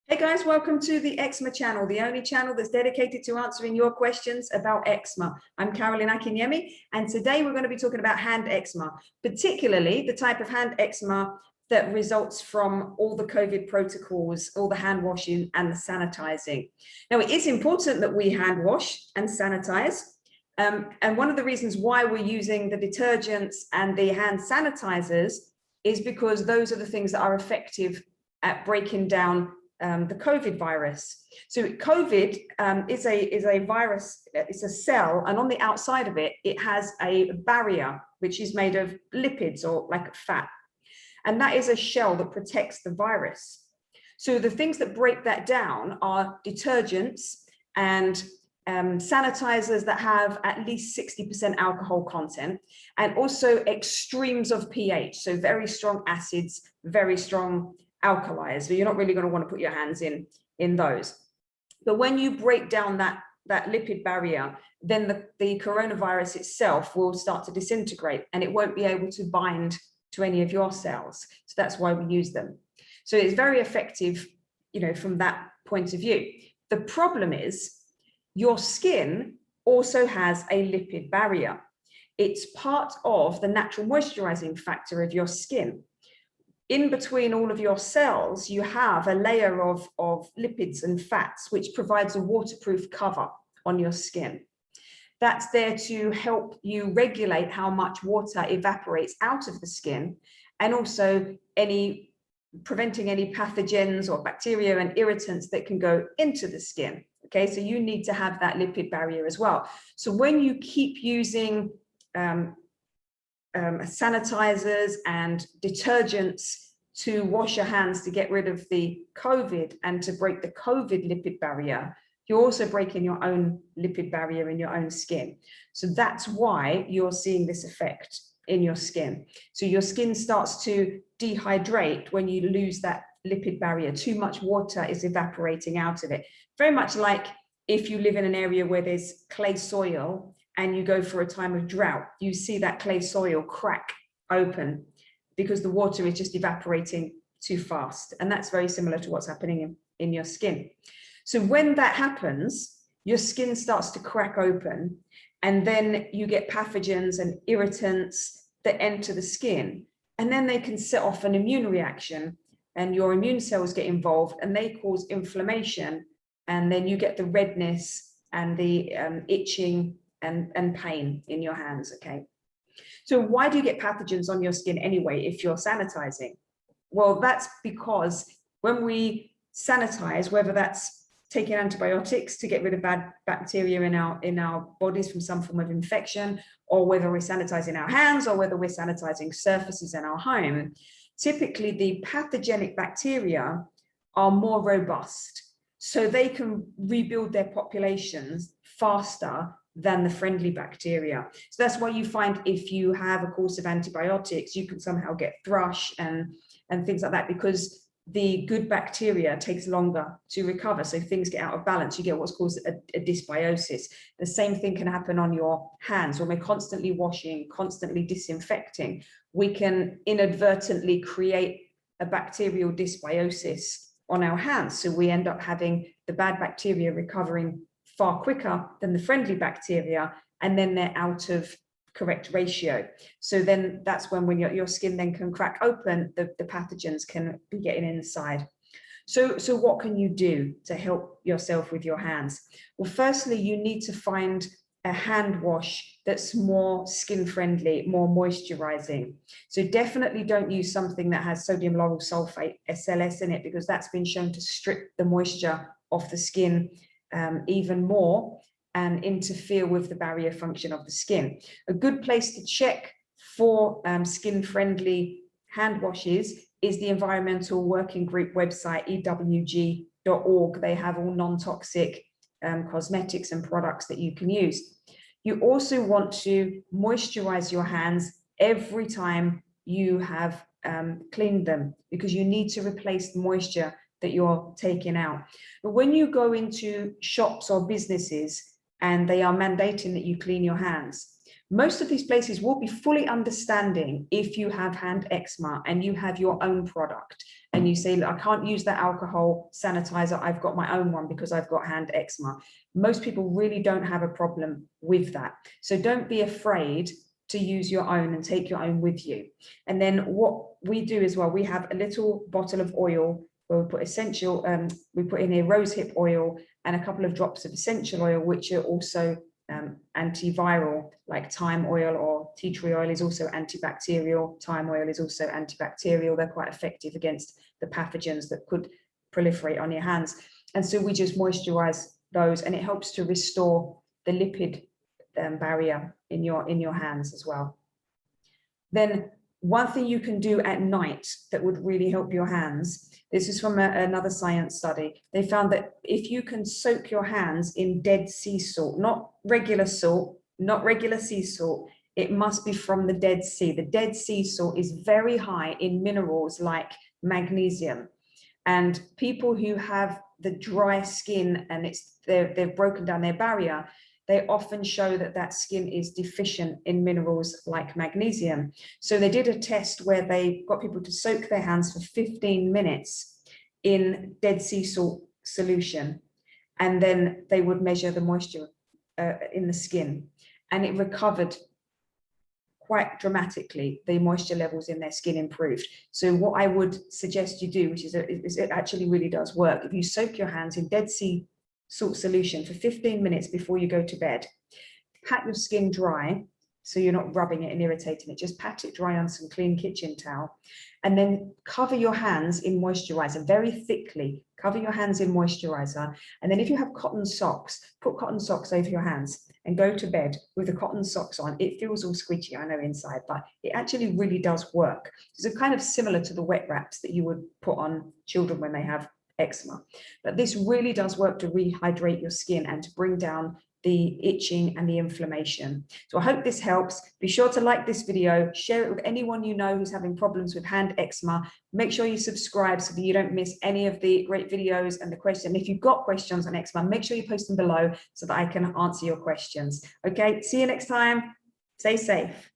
Hey guys, welcome to the Eczema channel, the only channel that's dedicated to answering your questions about eczema. I'm Carolyn Akinyemi, and today we're going to be talking about hand eczema, particularly the type of hand eczema that results from all the COVID protocols, all the hand washing and the sanitizing. Now, it is important that we hand wash and sanitize. And one of the reasons why we're using the detergents and the hand sanitizers is because those are the things that are effective at breaking down the COVID virus. So COVID is a virus, it's a cell, and on the outside of it, it has a barrier, which is made of lipids or like fat. And that is a shell that protects the virus. So the things that break that down are detergents and sanitizers that have at least 60% alcohol content, and also extremes of pH, so very strong acids, very strong alkalis. So you're not really going to want to put your hands in those. But when you break down that lipid barrier, then the coronavirus itself will start to disintegrate and it won't be able to bind to any of your cells. So that's why we use them. So it's very effective, from that point of view. The problem is your skin also has a lipid barrier. It's part of the natural moisturizing factor of your skin. In between all of your cells, you have a layer of lipids and fats, which provides a waterproof cover on your skin. That's there to help you regulate how much water evaporates out of the skin, and also preventing any pathogens or bacteria and irritants that can go into the skin. Okay, so you need to have that lipid barrier as well. So when you keep using sanitizers and detergents to wash your hands to get rid of the COVID and to break the COVID lipid barrier, you're also breaking your own lipid barrier in your own skin. So that's why you're seeing this effect in your skin. So your skin starts to dehydrate when you lose that lipid barrier. Too much water is evaporating out of it. Very much like if you live in an area where there's clay soil and you go for a time of drought, you see that clay soil crack open because the water is just evaporating too fast. And that's very similar to what's happening in your skin. So when that happens, your skin starts to crack open, and then you get pathogens and irritants that enter the skin, and then they can set off an immune reaction, and your immune cells get involved and they cause inflammation, and then you get the redness and the itching and pain in your hands. Okay, so why do you get pathogens on your skin anyway if you're sanitizing? Well, that's because when we sanitize, whether that's taking antibiotics to get rid of bad bacteria in our bodies from some form of infection, or whether we're sanitizing our hands, or whether we're sanitizing surfaces in our home, typically the pathogenic bacteria are more robust, so they can rebuild their populations faster than the friendly bacteria. So that's why you find if you have a course of antibiotics, you can somehow get thrush and things like that, because the good bacteria takes longer to recover. So things get out of balance. You get what's called a dysbiosis. The same thing can happen on your hands. When we're constantly washing, constantly disinfecting, we can inadvertently create a bacterial dysbiosis on our hands. So we end up having the bad bacteria recovering far quicker than the friendly bacteria, and then they're out of correct ratio. So then that's when your skin then can crack open, the pathogens can be getting inside. So what can you do to help yourself with your hands? Well, firstly, you need to find a hand wash that's more skin friendly, more moisturizing. So definitely don't use something that has sodium lauryl sulfate, SLS, in it, because that's been shown to strip the moisture off the skin even more and interfere with the barrier function of the skin. A good place to check for skin-friendly hand washes is the Environmental Working Group website, ewg.org. They have all non-toxic cosmetics and products that you can use. You also want to moisturize your hands every time you have cleaned them, because you need to replace the moisture that you're taking out. But when you go into shops or businesses and they are mandating that you clean your hands, most of these places will be fully understanding if you have hand eczema and you have your own product, and you say, look, I can't use that alcohol sanitizer, I've got my own one because I've got hand eczema. Most people really don't have a problem with that. So don't be afraid to use your own and take your own with you. And then what we do as well, we have a little bottle of oil where we put we put in a rosehip oil and a couple of drops of essential oil, which are also antiviral, like thyme oil or tea tree oil is also antibacterial. Thyme oil is also antibacterial. They're quite effective against the pathogens that could proliferate on your hands. And so we just moisturize those, and it helps to restore the lipid barrier in your hands as well. Then one thing you can do at night that would really help your hands, this is from another science study. They found that if you can soak your hands in Dead Sea salt, not regular salt, not regular sea salt, it must be from the Dead Sea. The Dead Sea salt is very high in minerals like magnesium. And people who have the dry skin and they've broken down their barrier, they often show that that skin is deficient in minerals like magnesium. So they did a test where they got people to soak their hands for 15 minutes in Dead Sea salt solution, and then they would measure the moisture in the skin, and it recovered quite dramatically. The moisture levels in their skin improved. So what I would suggest you do, which is it actually really does work, if you soak your hands in Dead Sea salt solution for 15 minutes before you go to bed, pat your skin dry so you're not rubbing it and irritating it, just pat it dry on some clean kitchen towel, and then cover your hands in moisturizer very thickly. Cover your hands in moisturizer, and then if you have cotton socks, put cotton socks over your hands and go to bed with the cotton socks on. It feels all squidgy, I know, inside, but it actually really does work. So kind of similar to the wet wraps that you would put on children when they have eczema. But this really does work to rehydrate your skin and to bring down the itching and the inflammation. So I hope this helps. Be sure to like this video, share it with anyone you know who's having problems with hand eczema. Make sure you subscribe so that you don't miss any of the great videos and the questions. If you've got questions on eczema, make sure you post them below so that I can answer your questions. Okay, see you next time. Stay safe.